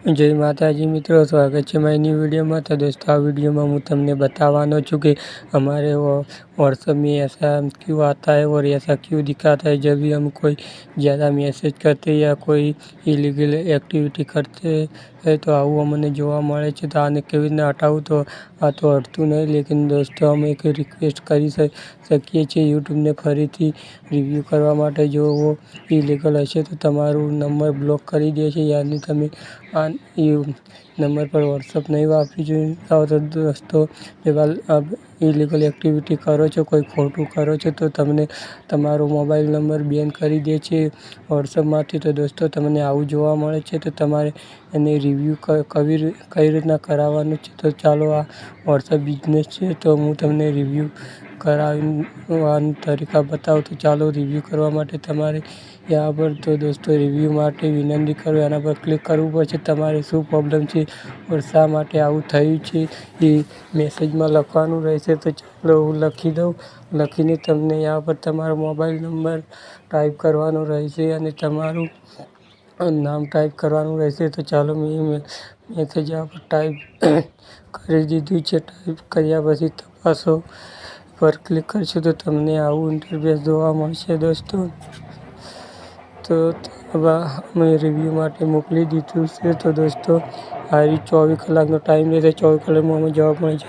જય માતાજી મિત્રો, સ્વાગત છે મારી न्यू वीडियो में। तो दोस्तों आ वीडियो में हूँ तुमने बतावानो छूँ कि हमारे व्हाट्सएप में ऐसा क्यों आता है और ऐसा क्यों दिखाता है जब भी हम कोई ज़्यादा मैसेज करते हैं या कोई इलीगल एक्टिविटी करते हैं तो આવું અમને જોવા મળે છે। તો આને કેવી રીતના હટાવવું, તો આ તો હટતું નહીં। લેકિન દોસ્તો અમે એક રિક્વેસ્ટ કરી શકીએ છીએ યુટ્યુબને ફરીથી રિવ્યૂ કરવા માટે। જો ઇલીગલ હશે તો તમારું નંબર બ્લોક કરી દે છે, યાની તમે આ નંબર પર વોટ્સઅપ નહીં વાપરી જોઈએ। તો દોસ્તો જેવા ઇલીગલ એક્ટિવિટી કરો છો, કોઈ ખોટું કરો છો તો તમને તમારો મોબાઈલ નંબર બેન કરી દે છે વોટ્સઅપમાંથી। તો દોસ્તો તમને આવું જોવા મળે છે તો તમારે એને રિવ્યૂ કઈ રીતના કરાવવાનું છે, તો ચાલો આ વોટ્સઅપ બિઝનેસ છે તો હું તમને રિવ્યૂ કરાવવાનું તરીકા બતાવું। તો ચાલો રિવ્યૂ કરવા માટે તમારે यहाँ पर तो दोस्तों રિવ્યૂ માટે વિનંતી કરો એના પર ક્લિક કરવું પડશે। તમારે શું પ્રોબ્લેમ છે ઓર શા માટે આવું થયું છે એ મેસેજમાં લખવાનું રહેશે। તો ચાલો હું લખી દઉં। લખીને તમને यहाँ પર તમારો મોબાઈલ નંબર ટાઈપ કરવાનો રહેશે અને તમારું નામ ટાઈપ કરવાનું રહેશે। તો ચાલો મેં મેસેજ यहाँ પર ટાઈપ કરી દીધું છે। ટાઈપ કર્યા પછી તપાસો પર ક્લિક કરશો તો તમને આવું ઇન્ટરફેસ જોવા મળશે દોસ્તો। તો અમે રિવ્યૂ માટે મોકલી દીધું છે। તો દોસ્તો આ 24 કલાકનો ટાઈમ રહેશે, 24 કલાકમાં અમે જવાબ મળી જાય।